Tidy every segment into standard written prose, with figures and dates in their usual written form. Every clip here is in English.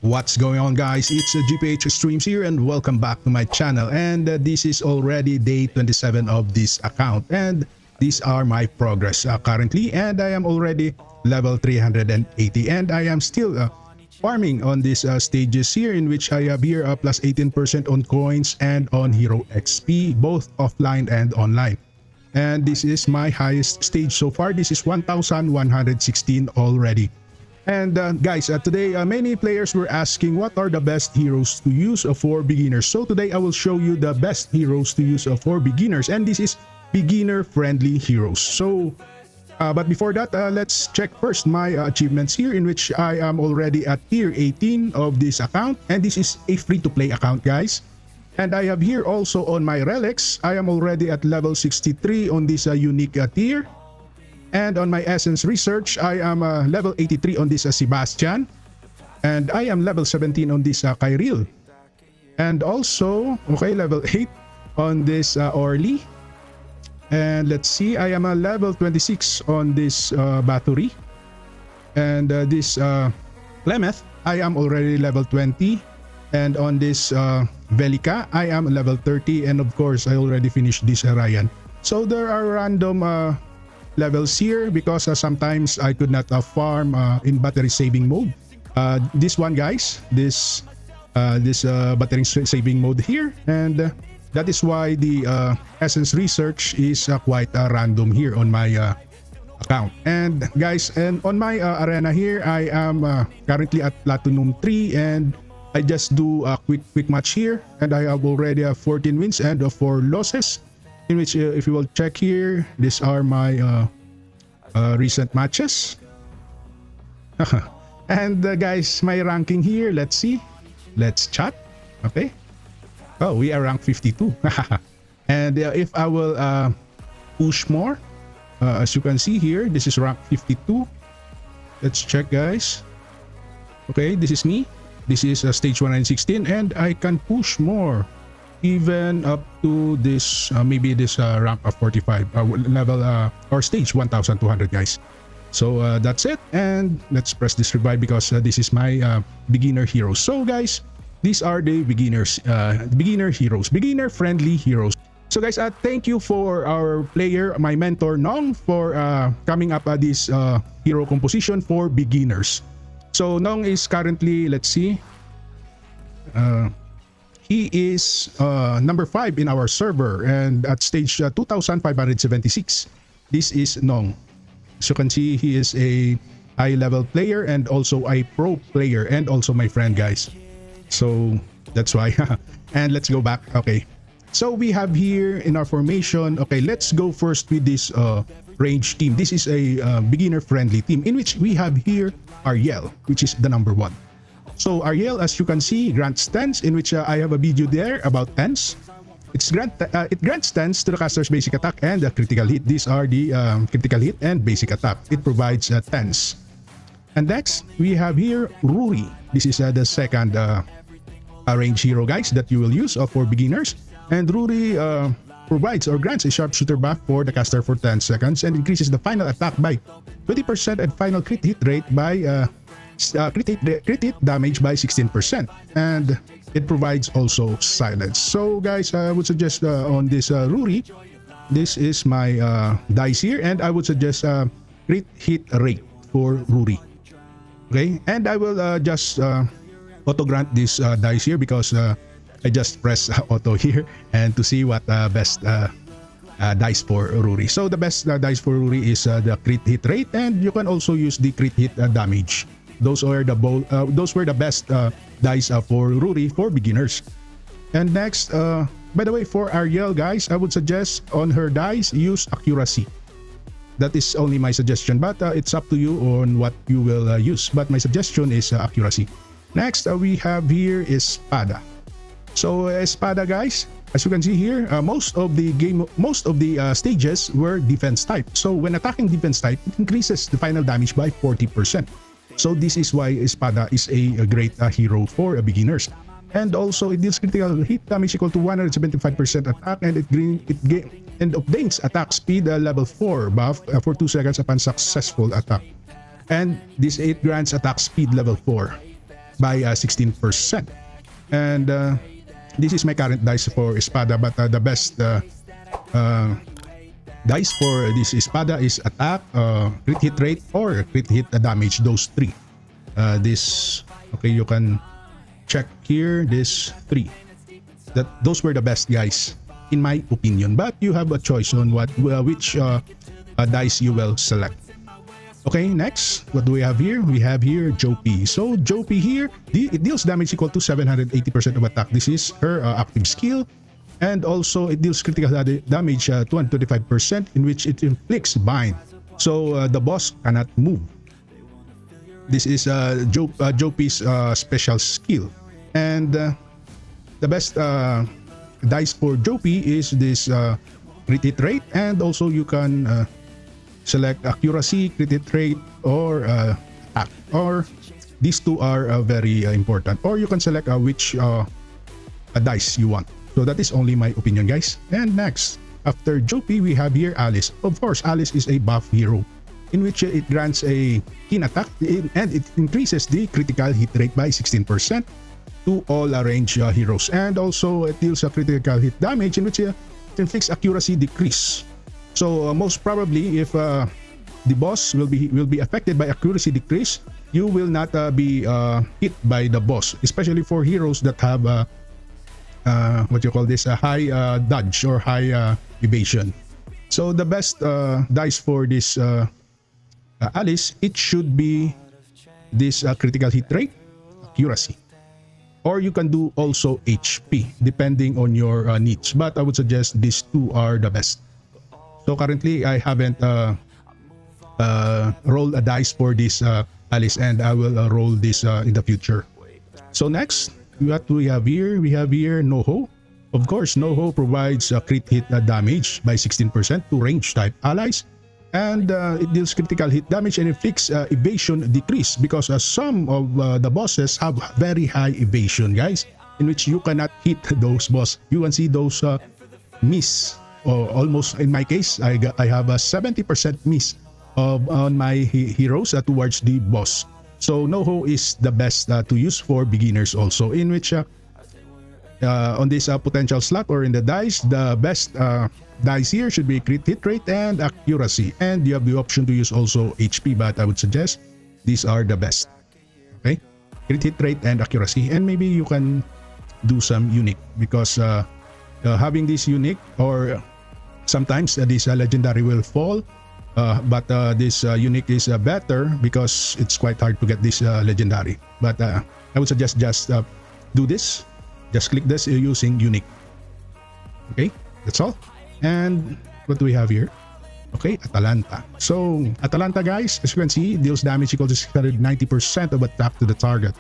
What's going on, guys? It's GPH Streams here and welcome back to my channel. And this is already day 27 of this account, and these are my progress currently, and I am already level 380, and I am still farming on these stages here, in which I have here plus 18% on coins and on hero XP, both offline and online. And this is my highest stage so far. This is 1116 already. And guys, today many players were asking what are the best heroes to use for beginners. So today I will show you the best heroes to use for beginners, and this is beginner friendly heroes. So but before that, let's check first my achievements here, in which I am already at tier 18 of this account, and this is a free to play account, guys. And I have here also on my relics, I am already at level 63 on this unique tier. And on my essence research, I am level 83 on this Sebastian, and I am level 17 on this Kyril, and also level 8 on this Orly. And let's see, I am a level 26 on this Bathory, and this Clemeth, I am already level 20, and on this Velica, I am level 30, and of course I already finished this Ryan. So there are random levels here because sometimes I could not farm in battery saving mode. This one, guys, this battery saving mode here, and that is why the essence research is quite random here on my account. And guys, and on my arena here, I am currently at platinum 3, and I just do a quick match here, and I have already 14 wins and 4 losses, in which if you will check here, these are my recent matches. And guys, my ranking here, let's see, let's chat. Okay, oh, we are rank 52. And if I will push more, as you can see here, this is rank 52. Let's check, guys. Okay, this is me, this is stage 116, and I can push more, even up to this maybe this rank of 45 level or stage 1200, guys. So that's it, and let's press this revive because this is my beginner heroes. So guys, these are the beginners beginner heroes, beginner friendly heroes. So guys, thank you for our player, my mentor Nong, for coming up this hero composition for beginners. So Nong is currently, let's see, he is number 5 in our server, and at stage 2576. This is Nong. As you can see, he is a high level player and also a pro player, and also my friend, guys. So that's why. And let's go back. Okay, so we have here in our formation, okay, let's go first with this range team. This is a beginner friendly team, in which we have here Ariel, which is the number 1. So Ariel, as you can see, grants 10s, in which I have a video there about 10s. It grants 10s to the caster's basic attack and the critical hit. These are the critical hit and basic attack. It provides 10s. And next, we have here Ruri. This is the second range hero, guys, that you will use for beginners. And Ruri provides or grants a sharpshooter buff for the caster for 10 seconds and increases the final attack by 20% and final crit hit rate by crit hit damage by 16%, and it provides also silence. So guys, I would suggest on this Ruri, this is my dice here, and I would suggest crit hit rate for Ruri. Okay, and I will just auto grant this dice here because I just press auto here and to see what best dice for Ruri. So the best dice for Ruri is the crit hit rate, and you can also use the crit hit damage. Those were the best dice for Ruri for beginners. And next, by the way, for Ariel, guys, I would suggest on her dice use accuracy. That is only my suggestion, but it's up to you on what you will use. But my suggestion is accuracy. Next, we have here Espada. So Espada, guys, as you can see here, most of the stages were defense type. So when attacking defense type, it increases the final damage by 40%. So this is why Espada is a great hero for beginners. And also it deals critical hit damage equal to 175% attack, and it obtains attack speed level 4 buff for 2 seconds upon successful attack. And this it grants attack speed level 4. by 16%. And this is my current dice for Espada, but the best dice for this Espada is attack, crit hit rate, or crit hit damage. Those three. Okay, you can check here. This three. Those were the best guys in my opinion. But you have a choice on which dice you will select. Okay, next, what do we have here? We have here Jopi. So Jopi here, it deals damage equal to 780% of attack. This is her active skill. And also it deals critical damage 225%, in which it inflicts bind. So the boss cannot move. This is Jopi's special skill. And the best dice for Jopi is this crit hit rate, and also you can select accuracy, crit hit rate, or attack. Or these two are very important. Or you can select which dice you want. So that is only my opinion, guys. And next, after Jopi, we have here Alice. Of course, Alice is a buff hero, in which it grants a keen attack and it increases the critical hit rate by 16% to all range heroes. And also it deals a critical hit damage, in which it inflicts accuracy decrease. So most probably, if the boss will be affected by accuracy decrease, you will not be hit by the boss, especially for heroes that have what you call this, a high dodge or high evasion. So the best dice for this Alice, it should be this critical hit rate, accuracy, or you can do also HP depending on your needs, but I would suggest these two are the best. So currently I haven't rolled a dice for this Alice, and I will roll this in the future. So next, what we have here? We have here Noho. Of course, Noho provides crit hit damage by 16% to range type allies, and it deals critical hit damage and inflicts evasion decrease, because some of the bosses have very high evasion, guys, in which you cannot hit those boss. You can see those miss, or almost, in my case, I have a 70% miss on my heroes towards the boss. So Noho is the best to use for beginners also, in which on this potential slot or in the dice, the best dice here should be crit hit rate and accuracy, and you have the option to use also HP, but I would suggest these are the best. Okay, crit hit rate and accuracy, and maybe you can do some unique, because having this unique, or sometimes this legendary will fall, but this unique is better because it's quite hard to get this legendary. But I would suggest just do this, just click this using unique. Okay, that's all. And what do we have here? Okay, Atalanta. So Atalanta, guys, as you can see, deals damage equal to 690% of attack to the target,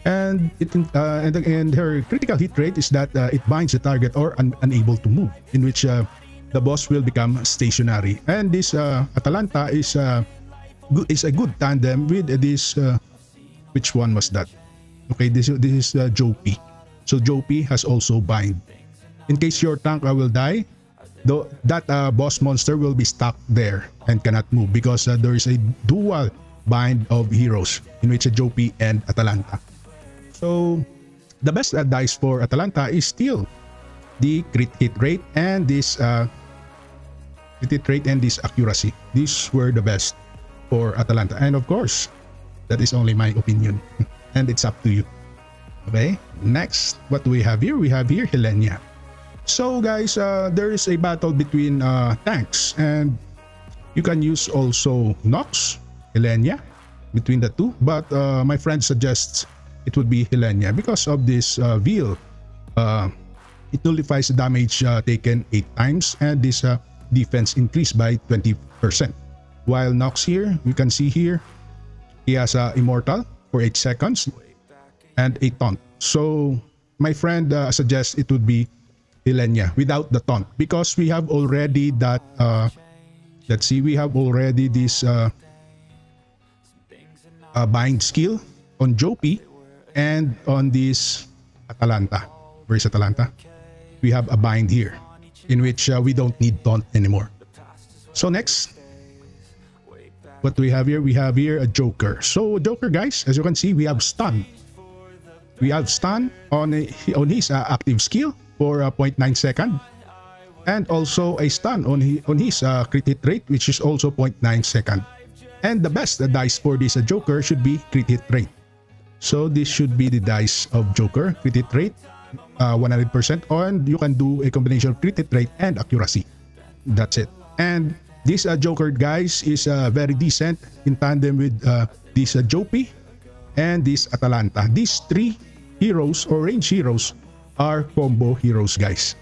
and and her critical hit rate is that it binds the target or unable to move, in which the boss will become stationary. And this Atalanta is a good tandem with this which one was that? Okay, this is Jopi. So Jopi has also bind. In case your tank will die, though, that boss monster will be stuck there and cannot move, because there is a dual bind of heroes, in which Jopi and Atalanta. So the best dice for Atalanta is still the crit hit rate and this crit hit rate and this accuracy. These were the best for Atalanta, and of course that is only my opinion and it's up to you. Okay, next, what do we have here? We have here Helenia. So guys, there is a battle between tanks, and you can use also Nox, Helenia, between the two, but my friend suggests it would be Helenia because of this Veil. It nullifies damage taken 8 times, and this defense increased by 20%. While Nox here, you can see here, he has Immortal for 8 seconds and a taunt. So my friend suggests it would be Helenia without the taunt, because we have already that let's see, we have already this bind skill on Jopi and on this Atalanta. Where is Atalanta? We have a bind here, in which we don't need taunt anymore. So next, what do we have here? We have here a Joker. So Joker, guys, as you can see, we have stun, We have stun on his active skill for 0.9 second. And also a stun on his crit hit rate, which is also 0.9 second. And the best dice for this Joker should be crit hit rate. So this should be the dice of Joker, crit hit rate 100%, and you can do a combination of crit hit rate and accuracy. That's it. And this Joker, guys, is very decent in tandem with this Jopi and this Atalanta. These three heroes or range heroes are combo heroes, guys.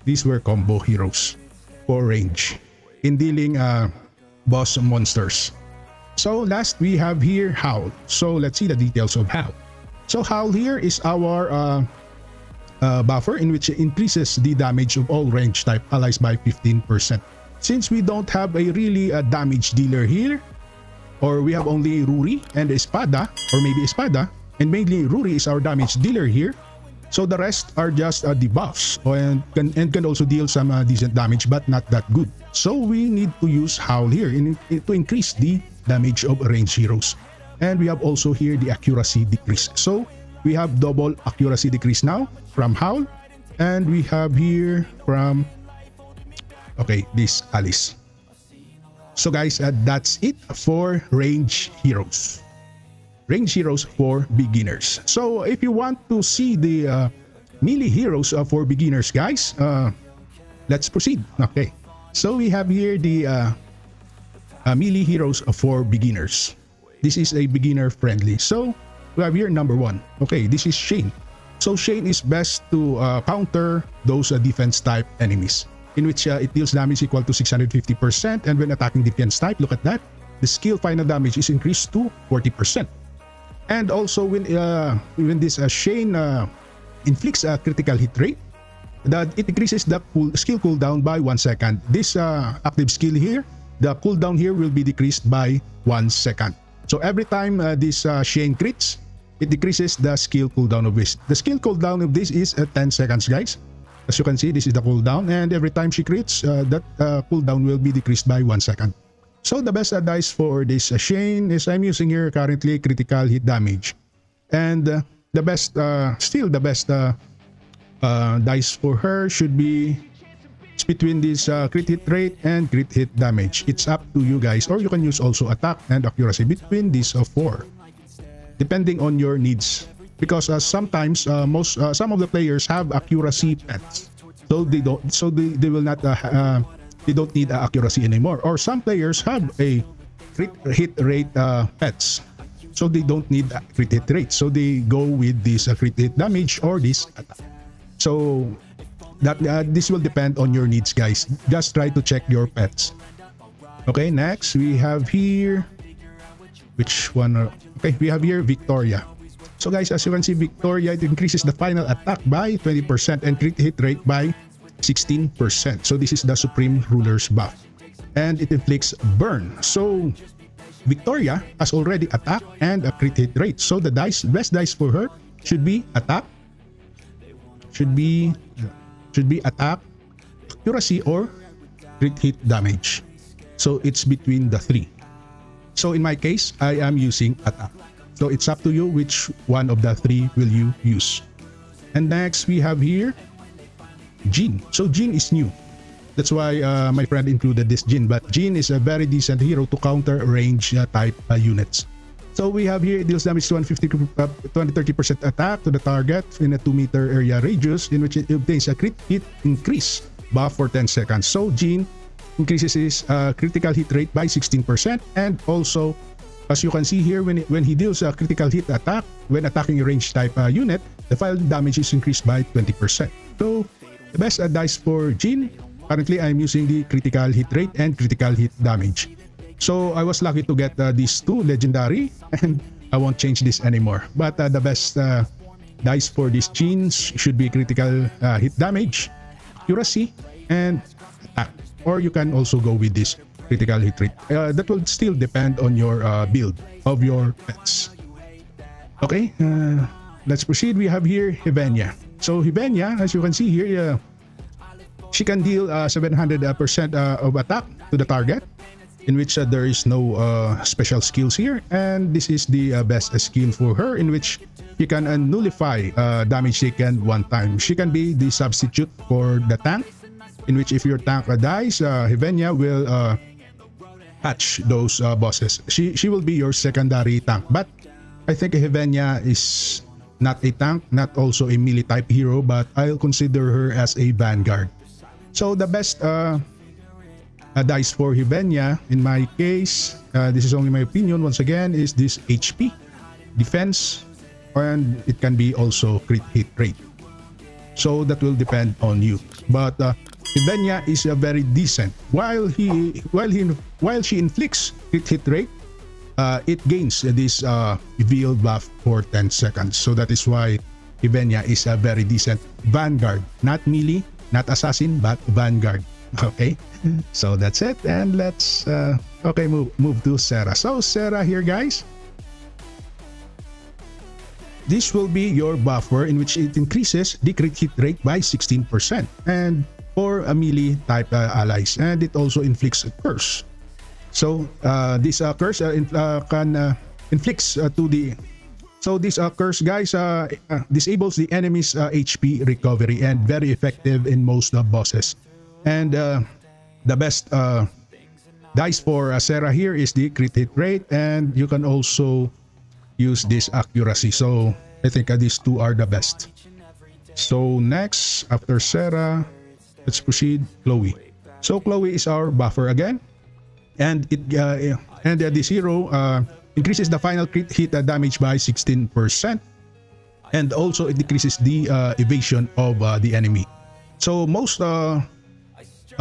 These were combo heroes for range in dealing boss monsters. So last we have here Howl. So let's see the details of Howl. So Howl here is our buffer in which it increases the damage of all range type allies by 15%. Since we don't have a really damage dealer here, or we have only Ruri and Espada, or maybe Espada, and mainly Ruri is our damage dealer here. So the rest are just debuffs and can also deal some decent damage, but not that good. So we need to use Howl here to increase the damage of range heroes. And we have also here the accuracy decrease. So we have double accuracy decrease now from Howl. And we have here from, okay, this Alice. So guys, that's it for range heroes. Range heroes for beginners. So if you want to see the melee heroes for beginners, guys, let's proceed. Okay, so we have here the melee heroes for beginners. This is a beginner friendly. So we have here number 1. Okay, this is Shane. So Shane is best to counter those defense type enemies, in which it deals damage equal to 650%, and when attacking defense type, look at that, the skill final damage is increased to 40%. And also when this Shane inflicts a critical hit rate, that it increases the skill cooldown by 1 second. This active skill here, the cooldown here will be decreased by 1 second. So every time this Shane crits, it decreases the skill cooldown of this. The skill cooldown of this is 10 seconds, guys. As you can see, this is the cooldown, and every time she crits, that cooldown will be decreased by 1 second. So the best dice for this Shane is I'm using here currently critical hit damage. And the best, still the best dice for her should be, it's between this crit hit rate and crit hit damage. It's up to you guys, or you can use also attack and accuracy between these 4, depending on your needs. Because sometimes some of the players have accuracy pets, so they will not they don't need accuracy anymore. Or some players have a crit hit rate pets, so they don't need crit hit rate, so they go with this crit hit damage or this attack. So that this will depend on your needs, guys. Just try to check your pets. Okay, next we have here, which one? Okay, we have here Victoria. So guys, as you can see, Victoria, it increases the final attack by 20% and crit hit rate by 16%. So this is the Supreme Ruler's buff. And it inflicts burn. So Victoria has already attack and a crit hit rate. So the best dice for her should be attack, should be attack, accuracy, or crit hit damage. So it's between the 3. So in my case, I am using attack. So it's up to you which one of the 3 will you use. And next we have here Jean. So Jean is new. That's why my friend included this Jean. But Jean is a very decent hero to counter range type units. So we have here, it deals damage to 20-30% attack to the target in a 2-meter area radius, in which it obtains a crit hit increase buff for 10 seconds. So Jean increases his critical hit rate by 16%, and also, as you can see here, when he deals a critical hit attack when attacking a range type unit, the final damage is increased by 20%. So the best dice for Jean, currently I'm using the critical hit rate and critical hit damage. So I was lucky to get these 2 legendary, and I won't change this anymore. But the best dice for these Jeans should be critical hit damage, accuracy, and attack. Or you can also go with this critical hit rate. That will still depend on your build of your pets. Okay, let's proceed. We have here Hevenia. So Hevenia, as you can see here, she can deal 700% of attack to the target, in which there is no special skills here, and this is the best skill for her, in which she can nullify damage taken one time. She can be the substitute for the tank, in which if your tank dies, Hevenia will catch those bosses. She will be your secondary tank, but I think Hevenia is not a tank, not also a melee type hero, but I'll consider her as a vanguard. So the best dice for Hevenia in my case, this is only my opinion once again, is this HP, defense, and it can be also crit hit rate. So that will depend on you. But Hevenia is very decent. While she inflicts crit hit rate, it gains this reveal buff for 10 seconds. So that is why Hevenia is a very decent vanguard, not melee, not assassin, but vanguard. Okay, so that's it, and let's move to Sarah. So Sarah here, guys. This will be your buffer, in which it increases the crit hit rate by 16%, and for a melee type allies, and it also inflicts a curse. So this curse inflicts to the. So this curse, guys, disables the enemy's HP recovery, and very effective in most bosses. And the best dice for Sarah here is the crit hit rate, and you can also use this accuracy. So I think these two are the best. So next, after Sarah, let's proceed Chloe. So Chloe is our buffer again, and this hero increases the final crit hit damage by 16%, and also it decreases the evasion of the enemy. So most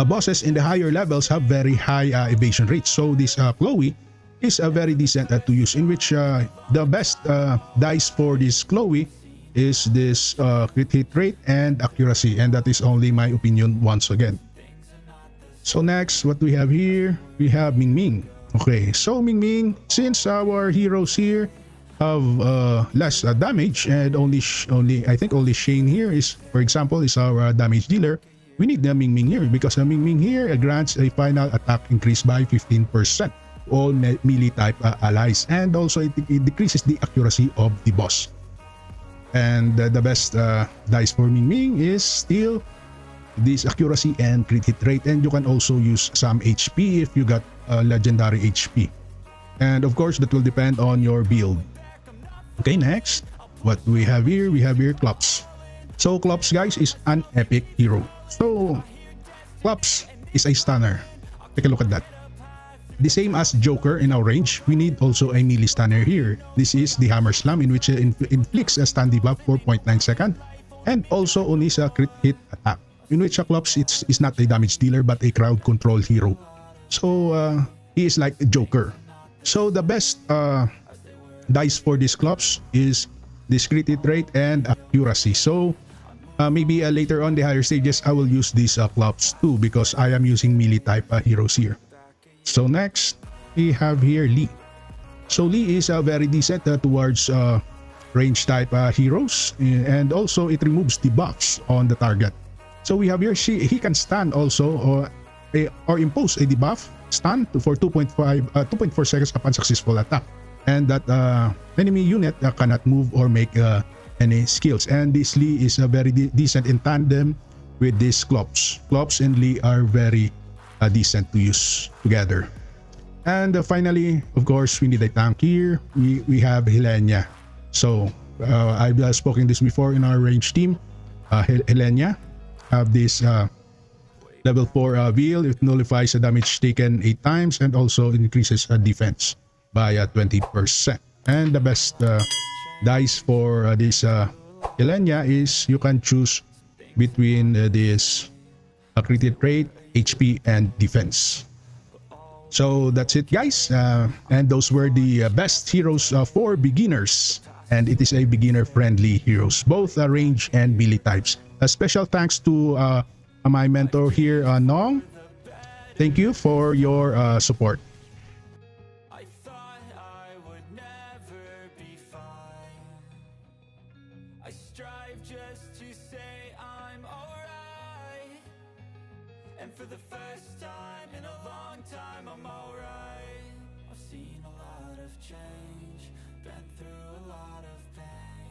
bosses in the higher levels have very high evasion rates. So this Chloe is very decent to use, in which the best dice for this Chloe is this crit hit rate and accuracy, and that is only my opinion once again. So next, what we have here, we have Ming Ming. Okay, so Ming Ming, since our heroes here have less damage, and only I think only Shane here is, for example, is our damage dealer, we need the Ming Ming here, because the Ming Ming here grants a final attack increase by 15%. All melee type allies, and also it decreases the accuracy of the boss. And the best dice for Ming Ming is still this accuracy and crit hit rate, and you can also use some HP if you got legendary HP, and of course that will depend on your build. Okay, next, what do we have here? We have here Klops. So Klops, guys, is an epic hero. So Klops is a stunner. Take a look at that. The same as Joker in our range, we need also a melee stunner here. This is the Hammer Slam, in which it inflicts a stun debuff for 0.9 seconds, and also only a crit hit attack, in which Klops is not a damage dealer but a crowd control hero. So he is like a Joker. So the best dice for this Klops is this crit hit rate and accuracy. So maybe later on the higher stages I will use these Klops too, because I am using melee type heroes here. So next, we have here Lee. So Lee is very decent towards range type heroes, and also it removes the buffs on the target. So we have here, he can stun also, or impose a debuff stun for 2.4 seconds upon successful attack, and that enemy unit cannot move or make any skills. And this Lee is very decent in tandem with this Klops. Klops and Lee are very decent to use together. And finally, of course, we need a tank here. We have Helena. So I've spoken this before in our range team. Helena have this level 4 veil. It nullifies the damage taken 8 times, and also increases defense by 20%. And the best dice for this Helena is, you can choose between this crit hit rate, HP, and defense. So that's it, guys, and those were the best heroes for beginners, and it is a beginner friendly heroes, both range and melee types. A special thanks to my mentor here, Nong. Thank you for your support. I thought I would never be fine. I strive just to say I'm alright, And for the first time in a long time, I'm alright. I've seen a lot of change, been through a lot of